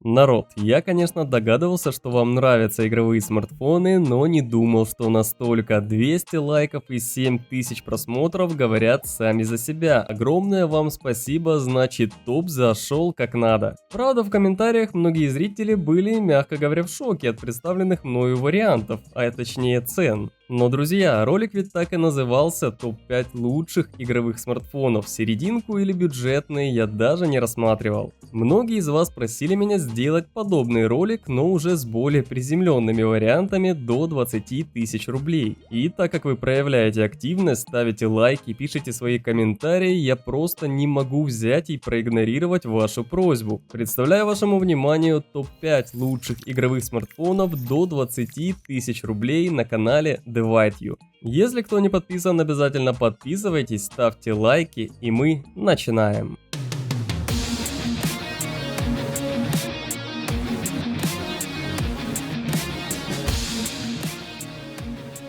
Народ, я, конечно, догадывался, что вам нравятся игровые смартфоны, но не думал, что настолько. 200 лайков и 7000 просмотров говорят сами за себя. Огромное вам спасибо, значит топ зашел как надо. Правда, в комментариях многие зрители были, мягко говоря, в шоке от представленных мною вариантов, а точнее цен. Но, друзья, ролик ведь так и назывался «Топ-5 лучших игровых смартфонов». Серединку или бюджетные я даже не рассматривал. Многие из вас просили меня сделать подобный ролик, но уже с более приземленными вариантами до 20 тысяч рублей. И так как вы проявляете активность, ставите лайки, пишите свои комментарии, я просто не могу взять и проигнорировать вашу просьбу. Представляю вашему вниманию топ-5 лучших игровых смартфонов до 20 тысяч рублей на канале Divide. Если кто не подписан, обязательно подписывайтесь, ставьте лайки, и мы начинаем.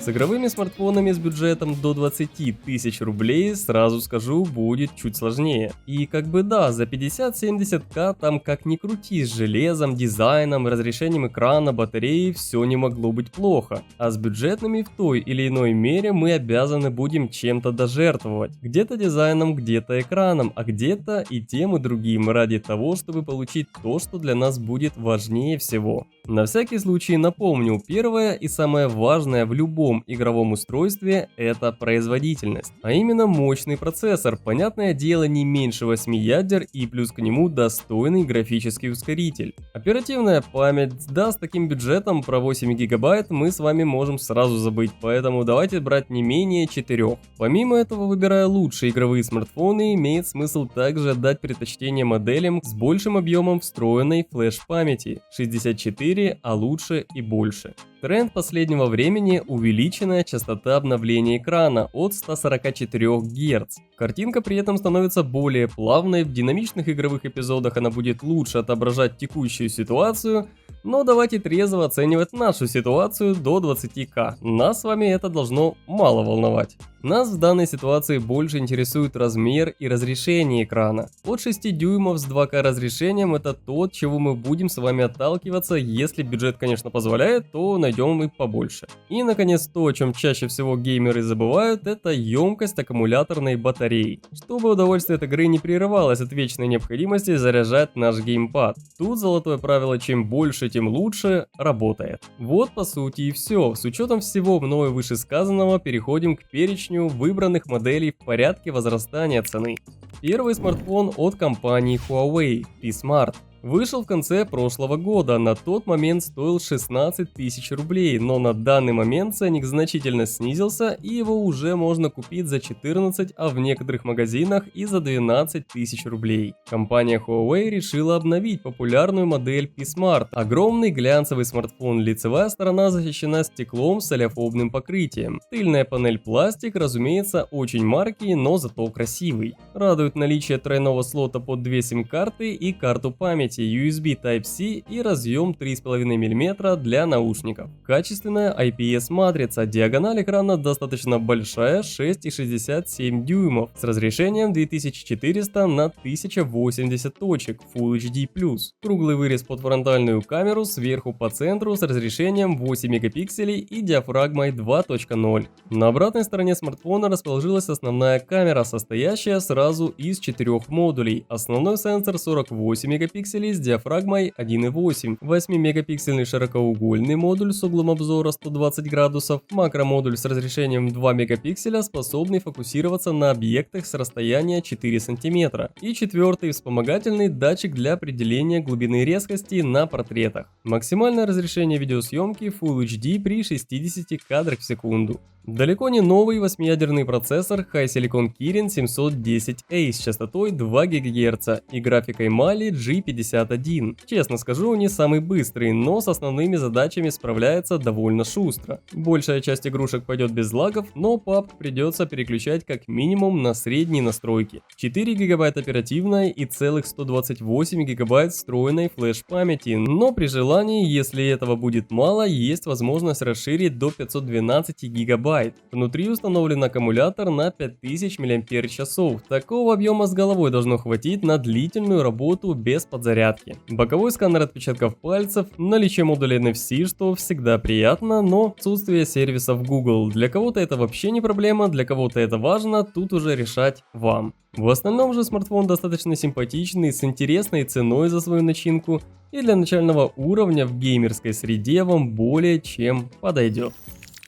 С игровыми смартфонами с бюджетом до 20 тысяч рублей, сразу скажу, будет чуть сложнее. И как бы да, за 50-70к там как ни крути, с железом, дизайном, разрешением экрана, батареей все не могло быть плохо. А с бюджетными в той или иной мере мы обязаны будем чем-то дожертвовать. Где-то дизайном, где-то экраном, а где-то и тем и другим ради того, чтобы получить то, что для нас будет важнее всего. На всякий случай напомню, первое и самое важное в любом игровом устройстве – это производительность. А именно мощный процессор, понятное дело, не меньше 8 ядер и плюс к нему достойный графический ускоритель. Оперативная память, да, с таким бюджетом про 8 гигабайт мы с вами можем сразу забыть, поэтому давайте брать не менее 4. Помимо этого, выбирая лучшие игровые смартфоны, имеет смысл также отдать предпочтение моделям с большим объемом встроенной флеш-памяти – 64, а лучше и больше. Тренд последнего времени – увеличенная частота обновления экрана от 144 Гц. Картинка при этом становится более плавной, в динамичных игровых эпизодах она будет лучше отображать текущую ситуацию, но давайте трезво оценивать нашу ситуацию до 20К. Нас с вами это должно мало волновать. Нас в данной ситуации больше интересует размер и разрешение экрана. От 6 дюймов с 2К разрешением это то, от чего мы будем с вами отталкиваться, если бюджет, конечно, позволяет, то найдем и побольше. И, наконец, то, о чем чаще всего геймеры забывают, это емкость аккумуляторной батареи. Чтобы удовольствие от игры не прерывалось от вечной необходимости заряжать наш геймпад. Тут золотое правило «чем больше, тем лучше» работает. Вот по сути и все. С учетом всего мною вышесказанного переходим к перечню выбранных моделей в порядке возрастания цены. Первый смартфон от компании Huawei P-Smart. Вышел в конце прошлого года, на тот момент стоил 16 тысяч рублей, но на данный момент ценник значительно снизился и его уже можно купить за 14, а в некоторых магазинах и за 12 тысяч рублей. Компания Huawei решила обновить популярную модель P-Smart. Огромный глянцевый смартфон, лицевая сторона защищена стеклом с олеофобным покрытием. Тыльная панель пластик, разумеется, очень маркий, но зато красивый. Радует наличие тройного слота под 2 сим-карты и карту памяти, USB Type-C и разъем 3,5 мм для наушников. Качественная IPS-матрица, диагональ экрана достаточно большая, 6,67 дюймов, с разрешением 2400 на 1080 точек, Full HD+. Круглый вырез под фронтальную камеру, сверху по центру с разрешением 8 мегапикселей и диафрагмой 2.0. На обратной стороне смартфона расположилась основная камера, состоящая сразу из 4 модулей. Основной сенсор 48 мегапикселей с диафрагмой 1.8, 8-мегапиксельный широкоугольный модуль с углом обзора 120 градусов, макромодуль с разрешением 2 мегапикселя, способный фокусироваться на объектах с расстояния 4 см, и четвертый вспомогательный датчик для определения глубины резкости на портретах. Максимальное разрешение видеосъемки Full HD при 60 кадрах в секунду. Далеко не новый 8-ядерный процессор HiSilicon Kirin 710A с частотой 2 ГГц и графикой Mali G51. Честно скажу, не самый быстрый, но с основными задачами справляется довольно шустро. Большая часть игрушек пойдет без лагов, но папку придется переключать как минимум на средние настройки. 4 ГБ оперативной и целых 128 ГБ встроенной флеш-памяти, но при желании, если этого будет мало, есть возможность расширить до 512 ГБ. ГБ. Внутри установлен аккумулятор на 5000 мАч. Такого объема с головой должно хватить на длительную работу без подзарядки. Боковой сканер отпечатков пальцев, наличие модуля NFC, что всегда приятно, но отсутствие сервисов Google. Для кого-то это вообще не проблема, для кого-то это важно, тут уже решать вам. В остальном же смартфон достаточно симпатичный, с интересной ценой за свою начинку, и для начального уровня в геймерской среде вам более чем подойдет.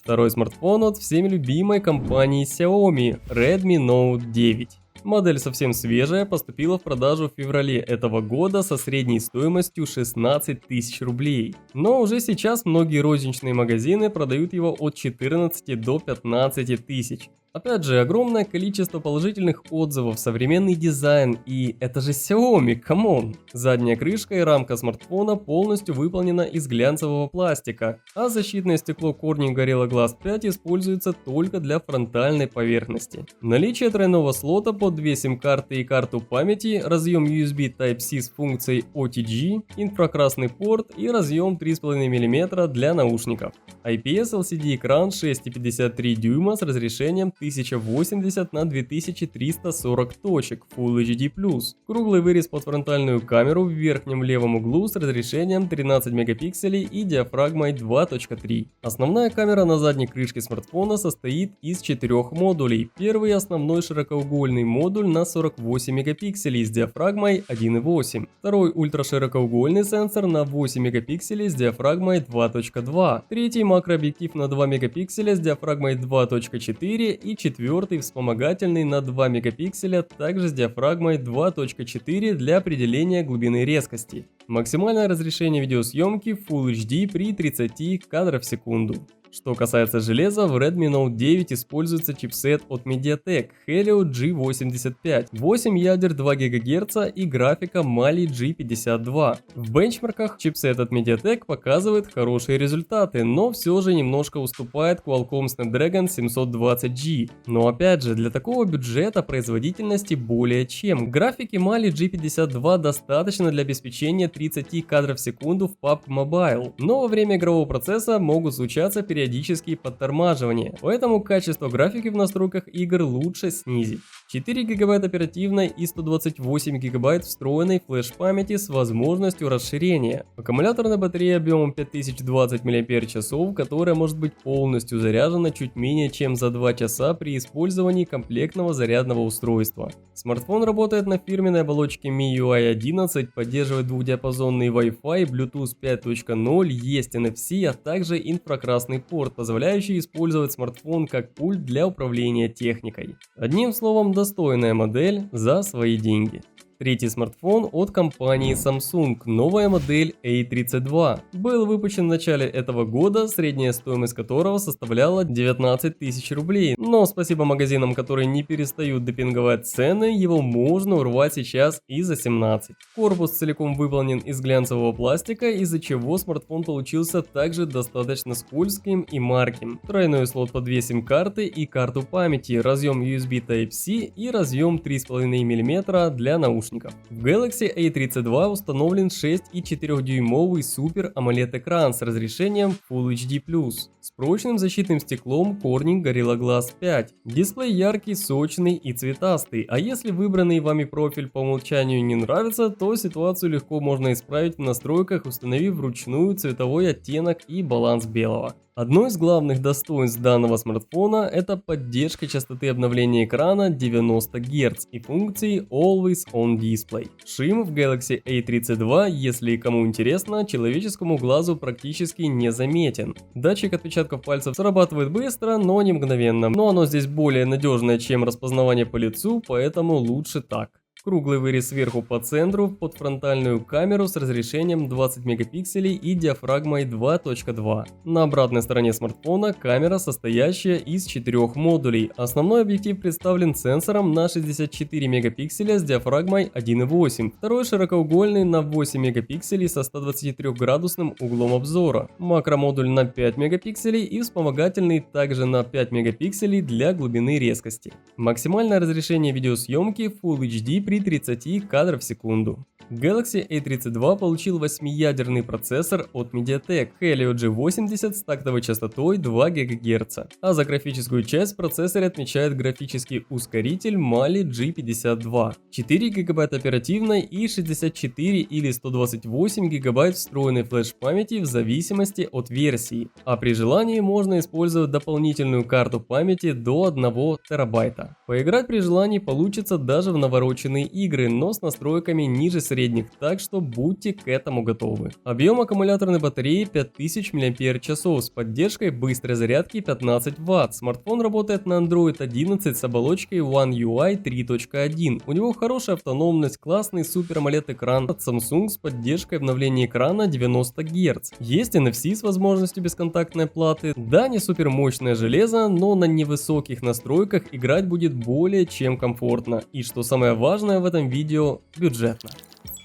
Второй смартфон от всеми любимой компании Xiaomi Redmi Note 9. Модель совсем свежая, поступила в продажу в феврале этого года со средней стоимостью 16 тысяч рублей. Но уже сейчас многие розничные магазины продают его от 14 до 15 тысяч. Опять же, огромное количество положительных отзывов, современный дизайн, и это же Xiaomi, камон! Задняя крышка и рамка смартфона полностью выполнена из глянцевого пластика, а защитное стекло Corning Gorilla Glass 5 используется только для фронтальной поверхности. Наличие тройного слота под 2 сим-карты и карту памяти, разъем USB Type-C с функцией OTG, инфракрасный порт и разъем 3,5 мм для наушников. IPS LCD экран 6,53 дюйма с разрешением 1080 на 2340 точек Full HD+. Круглый вырез под фронтальную камеру в верхнем левом углу с разрешением 13 мегапикселей и диафрагмой 2.3. Основная камера на задней крышке смартфона состоит из 4 модулей. Первый основной широкоугольный модуль на 48 мегапикселей с диафрагмой 1.8. Второй ультраширокоугольный сенсор на 8 мегапикселей с диафрагмой 2.2. Третий макрообъектив на 2 мегапикселя с диафрагмой 2.4 и четвертый вспомогательный на 2 мегапикселя, также с диафрагмой 2.4 для определения глубины резкости. Максимальное разрешение видеосъемки Full HD при 30 кадров в секунду. Что касается железа, в Redmi Note 9 используется чипсет от MediaTek Helio G85, 8 ядер 2 ГГц и графика Mali G52. В бенчмарках чипсет от MediaTek показывает хорошие результаты, но все же немножко уступает Qualcomm Snapdragon 720G. Но опять же, для такого бюджета производительности более чем. Графики Mali G52 достаточно для обеспечения 30 кадров в секунду в PUBG Mobile, но во время игрового процесса могут случаться периодические подтормаживания, поэтому качество графики в настройках игр лучше снизить. 4 ГБ оперативной и 128 ГБ встроенной флеш-памяти с возможностью расширения. Аккумуляторная батарея объемом 5020 мАч, которая может быть полностью заряжена чуть менее чем за 2 часа при использовании комплектного зарядного устройства. Смартфон работает на фирменной оболочке MIUI 11, поддерживает двухдиапазонный Wi-Fi, Bluetooth 5.0, есть NFC, а также инфракрасный порт, позволяющий использовать смартфон как пульт для управления техникой. Одним словом, достойная модель за свои деньги. Третий смартфон от компании Samsung, новая модель A32. Был выпущен в начале этого года, средняя стоимость которого составляла 19 тысяч рублей. Но спасибо магазинам, которые не перестают депинговать цены, его можно урвать сейчас и за 17. Корпус целиком выполнен из глянцевого пластика, из-за чего смартфон получился также достаточно скользким и марким. Тройной слот под 2 сим-карты и карту памяти, разъем USB Type-C и разъем 3,5 мм для наушников. В Galaxy A32 установлен 6,4-дюймовый Super AMOLED экран с разрешением Full HD+, с прочным защитным стеклом Corning Gorilla Glass 5. Дисплей яркий, сочный и цветастый, а если выбранный вами профиль по умолчанию не нравится, то ситуацию легко можно исправить в настройках, установив вручную цветовой оттенок и баланс белого. Одно из главных достоинств данного смартфона – это поддержка частоты обновления экрана 90 Гц и функции Always On Display. Шим в Galaxy A32, если кому интересно, человеческому глазу практически не заметен. Датчик отпечатков пальцев срабатывает быстро, но не мгновенно. Но оно здесь более надежное, чем распознавание по лицу, поэтому лучше так. Круглый вырез сверху по центру под фронтальную камеру с разрешением 20 мегапикселей и диафрагмой 2.2. На обратной стороне смартфона камера, состоящая из 4 модулей. Основной объектив представлен сенсором на 64 мегапикселя с диафрагмой 1.8. Второй широкоугольный на 8 мегапикселей со 123-градусным углом обзора. Макромодуль на 5 мегапикселей и вспомогательный также на 5 мегапикселей для глубины резкости. Максимальное разрешение видеосъемки Full HD при 30 кадров в секунду. Galaxy A32 получил 8-ядерный процессор от MediaTek Helio G80 с тактовой частотой 2 ГГц, а за графическую часть в процессоре отмечает графический ускоритель Mali G52, 4 ГБ оперативной и 64 или 128 ГБ встроенной флеш-памяти в зависимости от версии, а при желании можно использовать дополнительную карту памяти до 1 терабайта. Поиграть при желании получится даже в навороченные игры, но с настройками ниже средних, так что будьте к этому готовы. Объем аккумуляторной батареи 5000 мАч с поддержкой быстрой зарядки 15 Вт. Смартфон работает на Android 11 с оболочкой One UI 3.1. У него хорошая автономность, классный Super AMOLED экран от Samsung с поддержкой обновления экрана 90 Гц. Есть NFC с возможностью бесконтактной платы. Да, не супер мощное железо, но на невысоких настройках играть будет более чем комфортно. И что самое важное в этом видео, бюджетно.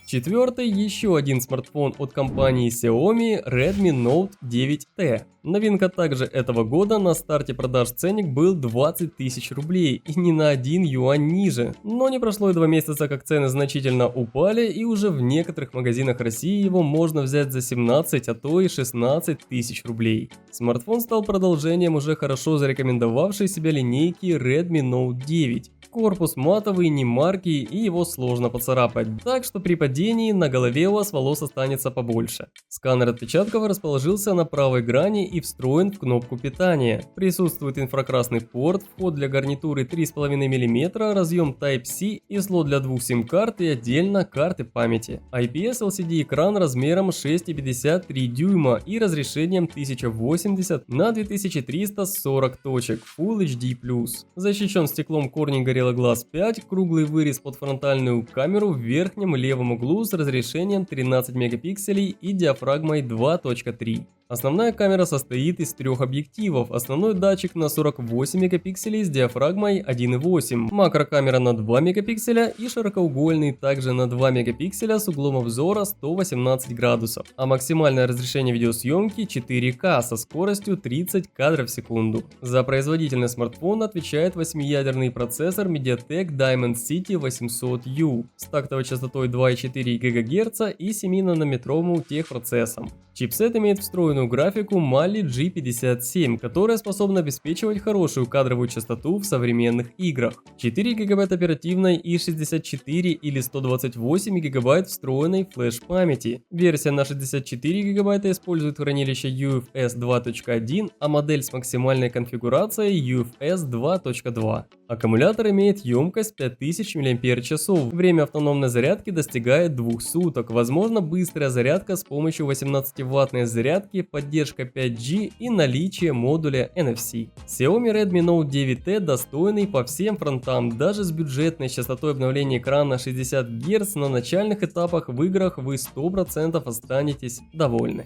Четвертый, еще один смартфон от компании Xiaomi Redmi Note 9T. Новинка также этого года, на старте продаж ценник был 20 тысяч рублей и ни на 1 юань ниже. Но не прошло и 2 месяца, как цены значительно упали, и уже в некоторых магазинах России его можно взять за 17, а то и 16 тысяч рублей. Смартфон стал продолжением уже хорошо зарекомендовавшей себя линейки Redmi Note 9. Корпус матовый, не марки, и его сложно поцарапать, так что при падении на голове у вас волос останется побольше. Сканер отпечатков расположился на правой грани и встроен в кнопку питания. Присутствует инфракрасный порт, вход для гарнитуры 3,5 мм, разъем Type-C и слот для 2 сим-карт и отдельно карты памяти. IPS LCD экран размером 6,53 дюйма и разрешением 1080 на 2340 точек Full HD+. Защищен стеклом Corning Gorilla Glass 5, круглый вырез под фронтальную камеру в верхнем левом углу с разрешением 13 мегапикселей и диафрагмой 2.3. Основная камера состоит из 3 объективов, основной датчик на 48 мегапикселей с диафрагмой 1.8, макрокамера на 2 мегапикселя и широкоугольный также на 2 мегапикселя с углом обзора 118 градусов, а максимальное разрешение видеосъемки 4К со скоростью 30 кадров в секунду. За производительность смартфона отвечает 8-ядерный процессор MediaTek Dimensity 800U с тактовой частотой 2,4 ГГц и 7-нанометровым техпроцессом. Чипсет имеет встроенную графику Mali G57, которая способна обеспечивать хорошую кадровую частоту в современных играх. 4 ГБ оперативной и 64 или 128 ГБ встроенной флеш-памяти. Версия на 64 ГБ использует хранилище UFS 2.1, а модель с максимальной конфигурацией UFS 2.2. Аккумулятор имеет емкость 5000 мАч. Время автономной зарядки достигает 2 суток. Возможно быстрая зарядка с помощью 18-ваттной зарядки, поддержка 5G и наличие модуля NFC. Xiaomi Redmi Note 9T достойный по всем фронтам. Даже с бюджетной частотой обновления экрана 60 Гц на начальных этапах в играх вы 100% останетесь довольны.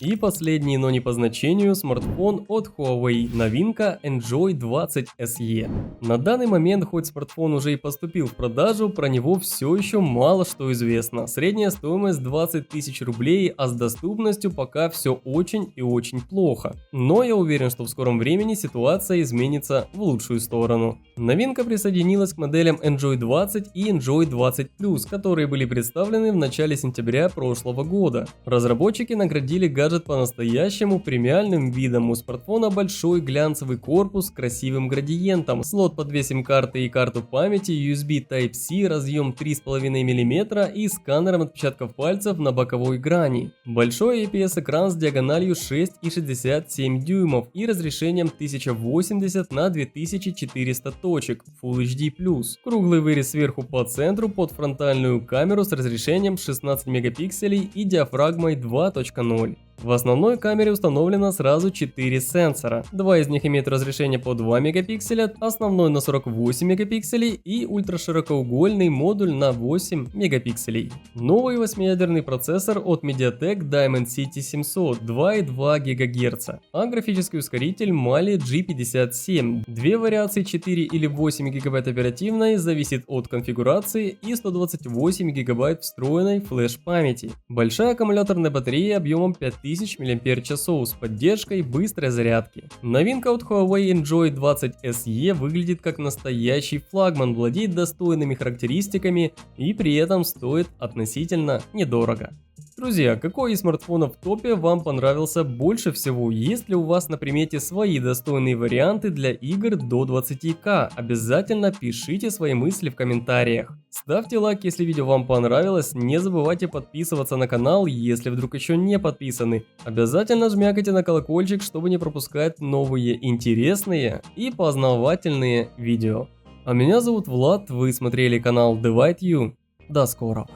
И последний, но не по значению, смартфон от Huawei. Новинка Enjoy 20 SE. На данный момент, хоть смартфон уже и поступил в продажу, про него все еще мало что известно. Средняя стоимость 20 тысяч рублей, а с доступностью пока все очень и очень плохо. Но я уверен, что в скором времени ситуация изменится в лучшую сторону. Новинка присоединилась к моделям Enjoy 20 и Enjoy 20 Plus, которые были представлены в начале сентября прошлого года. Разработчики наградили гаджет по-настоящему премиальным видом. У смартфона большой глянцевый корпус с красивым градиентом, слот под 2 сим-карты и карту памяти, USB Type-C, разъем 3,5 мм и сканером отпечатков пальцев на боковой грани. Большой IPS экран с диагональю 6,67 дюймов и разрешением 1080 на 2400 точек Full HD+. Круглый вырез сверху по центру под фронтальную камеру с разрешением 16 мегапикселей и диафрагмой 2.0. В основной камере установлено сразу 4 сенсора. 2 из них имеют разрешение по 2 мегапикселя, основной на 48 мегапикселей и ультраширокоугольный модуль на 8 мегапикселей. Новый 8-ядерный процессор от MediaTek Dimensity 700 2,2 ГГц, а графический ускоритель Mali G57. Две вариации 4 или 8 ГБ оперативной зависит от конфигурации и 128 ГБ встроенной флеш-памяти. Большая аккумуляторная батарея объемом 5000 5000 мАч с поддержкой быстрой зарядки. Новинка от Huawei Enjoy 20 SE выглядит как настоящий флагман, владеет достойными характеристиками и при этом стоит относительно недорого. Друзья, какой из смартфонов в топе вам понравился больше всего? Есть ли у вас на примете свои достойные варианты для игр до 20К? Обязательно пишите свои мысли в комментариях. Ставьте лайк, если видео вам понравилось, не забывайте подписываться на канал, если вдруг еще не подписаны. Обязательно жмякайте на колокольчик, чтобы не пропускать новые интересные и познавательные видео. А меня зовут Влад, вы смотрели канал Divide You. До скорого.